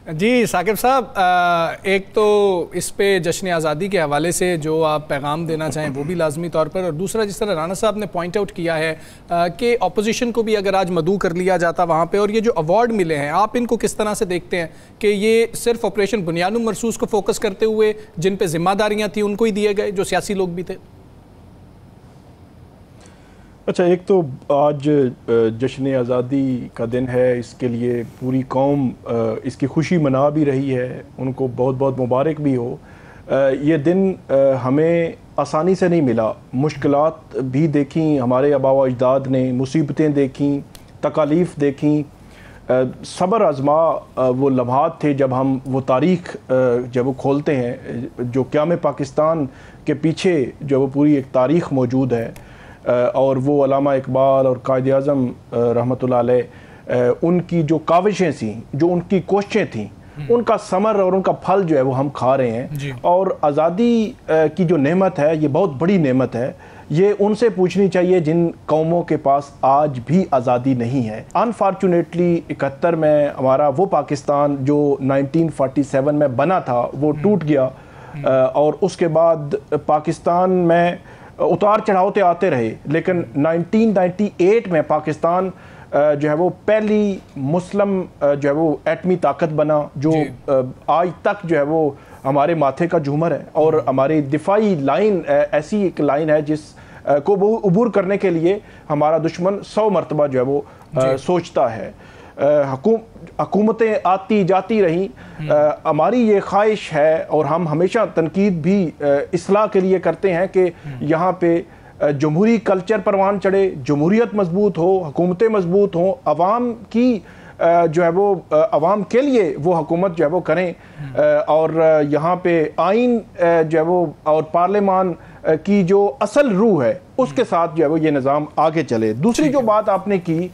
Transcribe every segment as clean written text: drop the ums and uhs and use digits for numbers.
جی ثاقب صاحب، ایک تو اس پہ جشن آزادی کے حوالے سے جو آپ پیغام دینا چاہیں وہ بھی لازمی طور پر، اور دوسرا جس طرح رانا صاحب نے پوائنٹ آؤٹ کیا ہے کہ اپوزیشن کو بھی اگر آج مدعو کر لیا جاتا وہاں پہ، اور یہ جو ایوارڈ ملے ہیں آپ ان کو کس طرح سے دیکھتے ہیں کہ یہ صرف آپریشن بنیاد مرصوص کو فوکس کرتے ہوئے جن پہ ذمہ داریاں تھیں ان کو ہی دیے گئے جو سیاسی لوگ بھی تھے؟ اچھا، ایک تو آج جشن آزادی کا دن ہے، اس کے لیے پوری قوم اس کی خوشی منا بھی رہی ہے، ان کو بہت بہت مبارک بھی ہو۔ یہ دن ہمیں آسانی سے نہیں ملا، مشکلات بھی دیکھیں ہمارے آباء و اجداد نے، مصیبتیں دیکھیں، تکالیف دیکھیں، صبر آزما وہ لمحات تھے جب ہم وہ تاریخ جب وہ کھولتے ہیں، جو قیام پاکستان کے پیچھے جو وہ پوری ایک تاریخ موجود ہے، اور وہ علامہ اقبال اور قائد اعظم رحمۃ اللہ علیہ ان کی جو کاوشیں تھیں، جو ان کی کوششیں تھیں، ان کا ثمر اور ان کا پھل جو ہے وہ ہم کھا رہے ہیں۔ اور آزادی کی جو نعمت ہے یہ بہت بڑی نعمت ہے، یہ ان سے پوچھنی چاہیے جن قوموں کے پاس آج بھی آزادی نہیں ہے۔ انفارچونیٹلی 71 میں ہمارا وہ پاکستان جو 1947 میں بنا تھا وہ ٹوٹ گیا، اور اس کے بعد پاکستان میں اتار چڑھاوتے آتے رہے، لیکن 1998 میں پاکستان جو ہے وہ پہلی مسلم جو ہے وہ ایٹمی طاقت بنا، جو آج تک جو ہے وہ ہمارے ماتھے کا جھومر ہے، اور ہماری دفاعی لائن ایسی ایک لائن ہے جس کو عبور کرنے کے لیے ہمارا دشمن 100 مرتبہ جو ہے وہ سوچتا ہے۔ حکومتیں آتی جاتی رہیں، ہماری یہ خواہش ہے اور ہم ہمیشہ تنقید بھی اصلاح کے لیے کرتے ہیں کہ یہاں پہ جمہوری کلچر پروان چڑھے، جمہوریت مضبوط ہو، حکومتیں مضبوط ہوں، عوام کی جو ہے وہ عوام کے لیے وہ حکومت جو ہے وہ کریں، اور یہاں پہ آئین جو ہے وہ اور پارلیمان کی جو اصل روح ہے اس کے ساتھ جو ہے وہ یہ نظام آگے چلے۔ دوسری جو بات آپ نے کی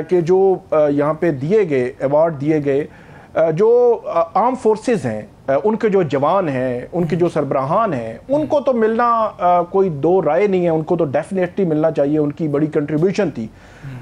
کہ جو یہاں پہ دیے گئے ایوارڈ دیے گئے، جو آرم فورسز ہیں، ان کے جو جوان ہیں، ان کے جو سربراہان ہیں، ان کو تو ملنا کوئی دو رائے نہیں ہے، ان کو تو ڈیفینیٹلی ملنا چاہیے، ان کی بڑی کنٹریبیوشن تھی۔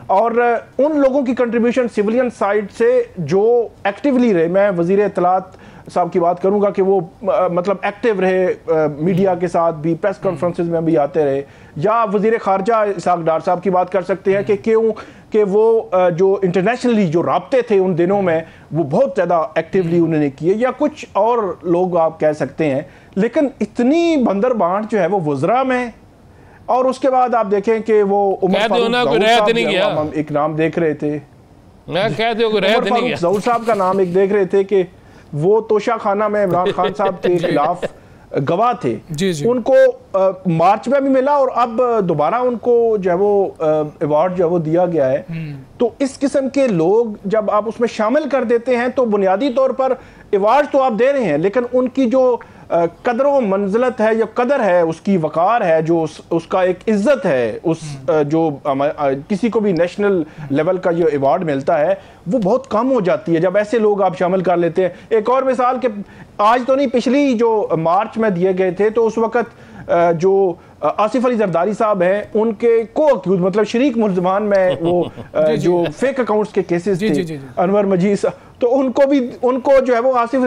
اور ان لوگوں کی کنٹریبیوشن سیولین سائڈ سے جو ایکٹیولی رہے، میں وزیر اطلاعات صاحب کی بات کروں گا کہ وہ مطلب ایکٹیو رہے، میڈیا کے ساتھ بھی، پریس کانفرنسز میں بھی آتے رہے، یا وزیر خارجہ اسحاق ڈار صاحب کی بات کر سکتے ہیں کہ کیوں کہ وہ جو انٹرنیشنلی جو رابطے تھے ان دنوں میں وہ بہت زیادہ ایکٹیولی انہوں نے کیے، یا کچھ اور لوگ آپ کہہ سکتے ہیں۔ لیکن اتنی بندر بانٹ جو ہے وہ وزراء میں، اور اس کے بعد آپ دیکھیں کہ وہ عمر فاروق ہم ایک نام دیکھ رہے تھے، عمر فاروق ظہور صاحب کا نام ایک دیکھ رہے تھے کہ وہ توشہ خانہ میں عمران خان صاحب کے خلاف گواہ تھے، ان کو مارچ میں بھی ملا، اور اب دوبارہ ان کو جو ہے وہ ایوارڈ جو ہے وہ دیا گیا ہے۔ تو اس قسم کے لوگ جب آپ اس میں شامل کر دیتے ہیں تو بنیادی طور پر ایوارڈ تو آپ دے رہے ہیں، لیکن ان کی جو قدر و منزلت ہے یا قدر ہے، اس کی وقار ہے، جو اس کا ایک عزت ہے، اس جو کسی کو بھی نیشنل لیول کا جو ایوارڈ ملتا ہے وہ بہت کم ہو جاتی ہے جب ایسے لوگ آپ شامل کر لیتے ہیں۔ ایک اور مثال کہ آج تو نہیں، پچھلی جو مارچ میں دیے گئے تھے تو اس وقت جو آصف علی زرداری صاحب ہیں ان کے کو اکیوز مطلب شریک ملزمان میں وہ جو فیک اکاؤنٹس کے کیسز تھے، انور مجید صاحب، تو ان کو جو ہے وہ آصف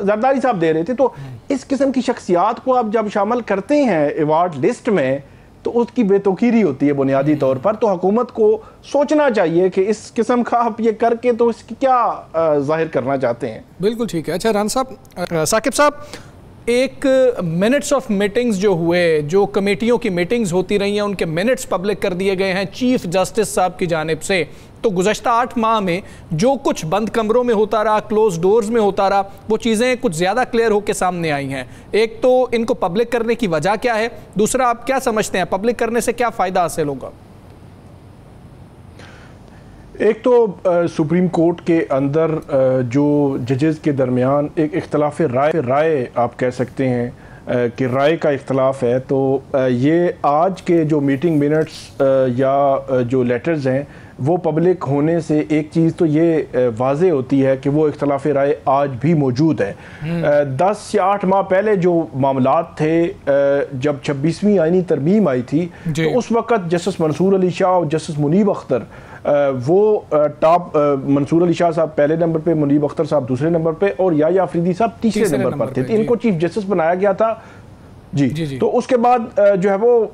زرداری صاحب دے رہے تھے۔ تو اس قسم کی شخصیات کو آپ جب شامل کرتے ہیں ایوارڈ لسٹ میں تو اس کی بے توقیری ہوتی ہے بنیادی طور پر۔ تو حکومت کو سوچنا چاہیے کہ اس قسم کا آپ یہ کر کے تو اس کی کیا ظاہر کرنا چاہتے ہیں۔ بالکل ٹھیک ہے۔ اچھا ران صاحب، ثاقب صاحب، ایک منٹس آف میٹنگز جو ہوئے، جو کمیٹیوں کی میٹنگز ہوتی رہی ہیں، ان کے منٹس پبلک کر دیے گئے ہیں چیف جسٹس صاحب کی جانب سے، تو گزشتہ 8 ماہ میں جو کچھ بند کمروں میں ہوتا رہا، کلوز ڈورز میں ہوتا رہا، وہ چیزیں کچھ زیادہ کلیئر ہو کے سامنے آئی ہیں۔ ایک تو ان کو پبلک کرنے کی وجہ کیا ہے، دوسرا آپ کیا سمجھتے ہیں پبلک کرنے سے کیا فائدہ حاصل ہوگا؟ ایک تو سپریم کورٹ کے اندر جو ججز کے درمیان ایک اختلاف رائے آپ کہہ سکتے ہیں کہ رائے کا اختلاف ہے، تو یہ آج کے جو میٹنگ منٹس یا جو لیٹرز ہیں وہ پبلک ہونے سے ایک چیز تو یہ واضح ہوتی ہے کہ وہ اختلاف رائے آج بھی موجود ہے. 10 یا 8 ماہ پہلے جو معاملات تھے جب 26ویں آئینی ترمیم آئی تھی تو اس وقت جسٹس منصور علی شاہ اور جسٹس منیب اختر وہ ٹاپ، منصور علی شاہ صاحب پہلے نمبر پہ، منیب اختر صاحب دوسرے نمبر پہ اور یحییٰ آفریدی صاحب تیسرے نمبر پر تھے. ان کو چیف جسٹس بنایا گیا تھا. جی تو اس کے بعد جو ہے وہ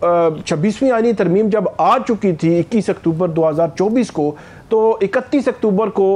26ویں آئینی ترمیم جب آ چکی تھی 21 اکتوبر 2024 کو، تو 31 اکتوبر کو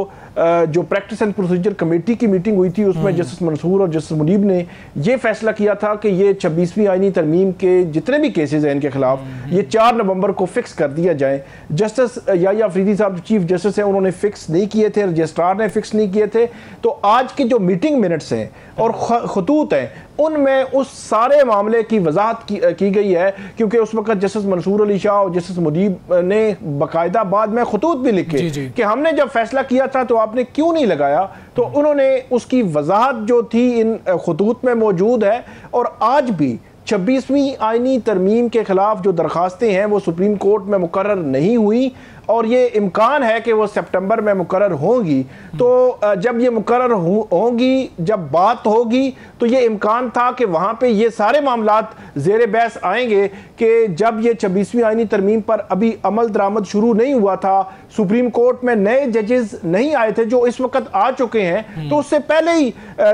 جو پریکٹس اینڈ پروسیجر کمیٹی کی میٹنگ ہوئی تھی اس میں جسٹس منصور اور جسٹس منیب نے یہ فیصلہ کیا تھا کہ یہ 26ویں آئینی ترمیم کے جتنے بھی کیسز ہیں ان کے خلاف یہ 4 نومبر کو فکس کر دیا جائیں. جسٹس یحییٰ آفریدی صاحب چیف جسٹس ہیں انہوں نے فکس نہیں کیے تھے، رجسٹرار نے فکس نہیں کیے تھے. تو آج کی جو میٹنگ منٹس ہیں اور خطوط ہیں ان میں اس سارے معاملے کی وضاحت کی گئی ہے، کیونکہ اس وقت جسٹس منصور علی شاہ اور جسٹس منیب نے باقاعدہ بعد میں خطوط بھی لکھے کہ ہم نے جب فیصلہ کیا تھا تو آپ نے کیوں نہیں لگایا. تو انہوں نے اس کی وضاحت جو تھی ان خطوط میں موجود ہے. اور آج بھی 26ویں آئینی ترمیم کے خلاف جو درخواستیں ہیں وہ سپریم کورٹ میں مقرر نہیں ہوئی اور یہ امکان ہے کہ وہ سپٹمبر میں مقرر ہوں گی. تو جب یہ مقرر ہوں گی، جب بات ہوگی تو یہ امکان تھا کہ وہاں پہ یہ سارے معاملات زیر بحث آئیں گے کہ جب یہ 26ویں آئینی ترمیم پر ابھی عمل درآمد شروع نہیں ہوا تھا، سپریم کورٹ میں نئے ججز نہیں آئے تھے جو اس وقت آ چکے ہیں. تو اس سے پہلے ہی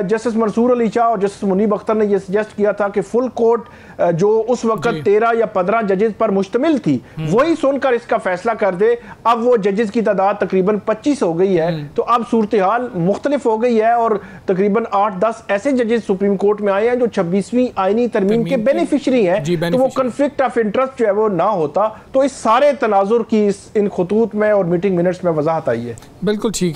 جسٹس منصور علی شاہ اور جسٹس منیب اختر نے یہ سجیسٹ کیا تھا کہ فل کورٹ جو اس وقت 13 یا 15 ججز پر مشتمل تھی وہی سن کر اس کا فیصلہ کر دے. اب وہ ججز کی تعداد تقریباً 25 ہو گئی ہے. تو اب صورتحال مختلف ہو گئی ہے اور تقریباً 8-10 ایسے ججز سپریم کورٹ میں آئے ہیں جو 26ویں آئینی ترمیم کے بینیفیشری ہیں. تو وہ کنفلکٹ آف انٹرسٹ جو ہے وہ نہ ہوتا. تو اس سارے تناظر کی ان خطوط میں اور میٹنگ منٹس میں وضاحت آئی ہے. بالکل ٹھیک ہے.